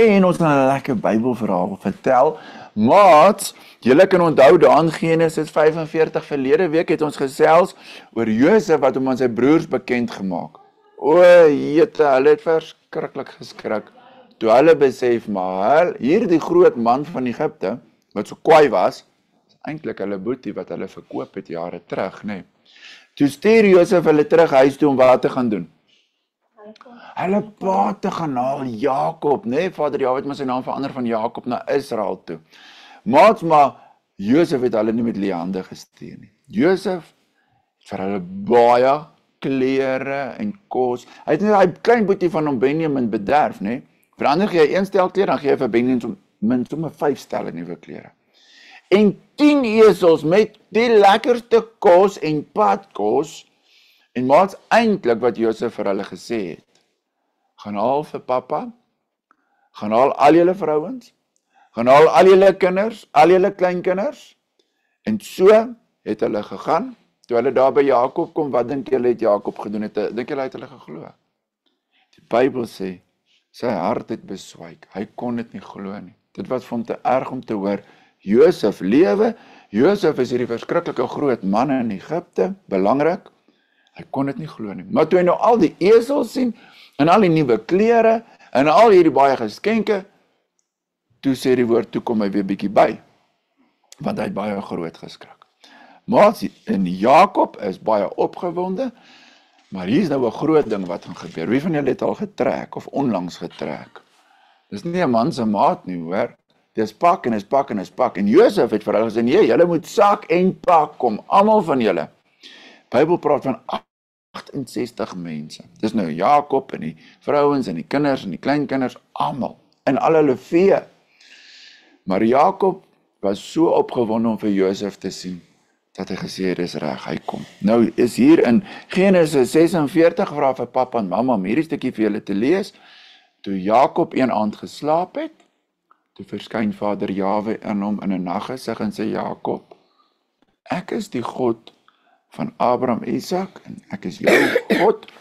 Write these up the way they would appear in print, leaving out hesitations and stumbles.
en ons gaan 'n lekker Bybelverhaal vertel. Maats, julle kan onthou daan Genesis 45 verlede week het ons gesels oor Josef wat hom aan sy broers bekend gemaak. O, jete, hulle het verskriklik geskrik toe hulle besef, maar hierdie groot man van Egipte, wat so kwaai was, is eintlik hulle boetie wat hulle verkoop het jare terug, nee. Toe stuur Josef hulle terug huis toe om wat te gaan doen. Hulle pa te gaan haal Jakob, nee, Vader Jaweh het maar sy naam verander van Jakob na Israel toe. Maats, maar Josef het hulle nie met leë hande gestuur nie. Josef het vir hulle baie klere en kos. Hy het net daai klein boetie van hom Benjamin bederf, nee. Verander gee hy 1 stel klere, dan gee hy vir Benjamin sommer 5 stelle nuwe klere. En 10 esels met die lekkerste kos en padkos. En maats, eintlik wat Josef vir hulle gesê het, gaan haal vir pappa, gaan haal al julle vrouens, gaan haal al julle kinders, al julle kleinkinders, en so het hulle gegaan. Toe hulle daar by Jakob kom, wat dink julle het Jakob gedoen? Dink julle het hulle geglo? Die Bybel sê, sy hart het beswyk, hy kon dit nie glo nie. Dit was vir hom te erg om te hoor, Josef lewe, Josef is hierdie verskriklike groot man in Egipte, belangrik, hy kon dit nie glo nie. Maar toe hy nou al die esels sien, en al die nuwe klere, en al hierdie baie geskenke, toe sê die woord, toe kom hy weer bietjie by, want hy het baie groot geskrik. Maar en Jakob is baie opgewonde, maar hier is nou 'n groot ding wat gaan gebeur. Wie van julle het al getrek, of onlangs getrek? Dis nie 'n man se maat nie, hoor. Dis pak en is pak en is pak, en Josef het vir hulle gesê, nee, julle moet sak en pak kom, almal van julle. Bybel praat van 68 mense. Dis nou Jakob en die vrouens en die kinders en die kleinkinders, almal, en al hulle vee. Maar Jakob was so opgewonde om vir Josef te sien, dat hy gesê het, dis reg, hy kom. Nou is hier in Genesis 46, vra vir papa en mamma om hierdie stukkie vir julle te lees, toe Jakob een aand geslaap het, toe verskyn Vader Jaweh in hom in 'n naggesig en sê, Jakob, ek is die God van Abraham, Isak, en ek is jou God,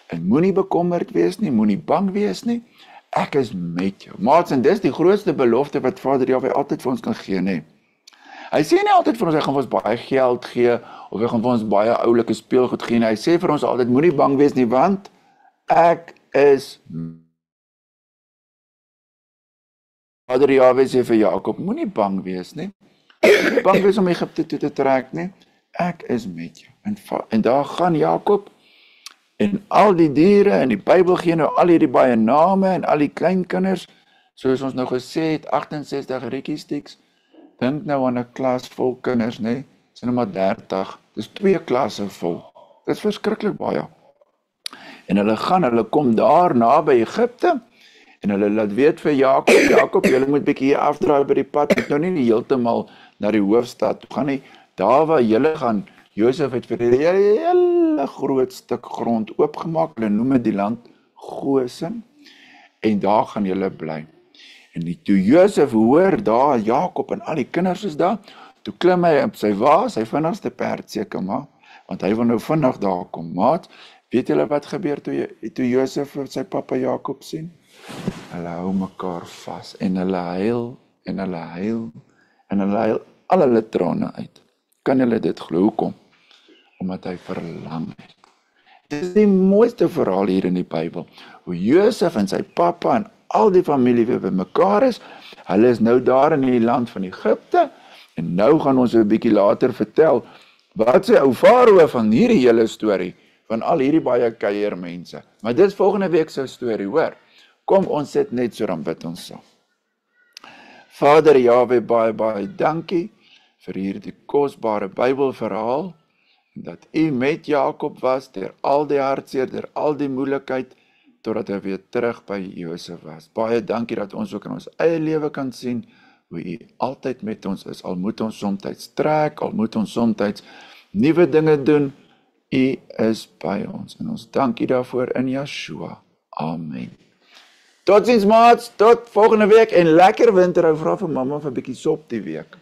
en moenie bekommerd wees nie, moenie bang wees nie, ek is met jou. Maats, en dis die grootste belofte wat Vader Jaweh altyd vir ons kan gee, nee. Hy sê nie altyd vir ons, hy gaan vir ons baie geld gee, of hy gaan vir ons baie oulike speelgoed gee, hy sê vir ons altyd, moenie bang wees nie, want ek is Vader Jaweh sê vir Jakob, moenie bang wees nie, bang wees om Egipte toe te trek nie, ek is met jou. En daar gaan Jakob, en al die diere, en die Bybel gee nou al hierdie baie name, en al die kleinkinders, soos ons nou gesê het, 68 riekiestieks, dink nou aan 'n klas vol kinders, nee, is nou maar 30, dis 2 klasse vol, dis verskriklik baie. En hulle kom daar na by Egipte, en hulle laat weet vir Jakob, julle moet bietjie hier afdraai by die pad, moet nou nie heeltemal na die hoofstad toe gaan nie, daar waar julle gaan, Josef het vir die hele groot stuk grond oopgemaak, hulle noem dit die land Gosen, en daar gaan julle bly. En toe Josef hoor daar, Jakob en al die kinders is daar, toe klim hy op sy wa, sy vinnigste perd seker maar, want hy wil nou vinnig daar kom. Maat, weet julle wat gebeur toe Josef sy pappa Jakob sien? Hulle hou mekaar vas, en hulle huil, en hulle huil, en hulle huil al hulle trane uit. Kan julle dit glo? Hoekom? Omdat hy verlang het. Dit is die mooiste verhaal hier in die Bybel, hoe Josef en sy pappa en al die familie weer by mekaar is, hulle is nou daar in die land van Egipte, en nou gaan ons 'n bietjie later vertel, wat sê ou Farao van hierdie hele storie, van al hierdie baie kuiermense. Maar dit is volgende week se storie, hoor. Kom, ons sit net so, dan bid ons saam. Vader Jaweh, baie dankie vir hierdie kosbare Bybelverhaal, en dat u met Jakob was, deur al die hartseer, deur al die moeilikheid, totdat hy weer terug by Josef was. Baie dankie dat ons ook in ons eie lewe kan sien, hoe u altyd met ons is, al moet ons somtyds trek, al moet ons somtyds nuwe dinge doen, u is by ons, en ons dankie daarvoor in Yeshua. Amen. Totsiens maats, tot volgende week, en lekker winter, vra vir mamma vir 'n bietjie sop die week.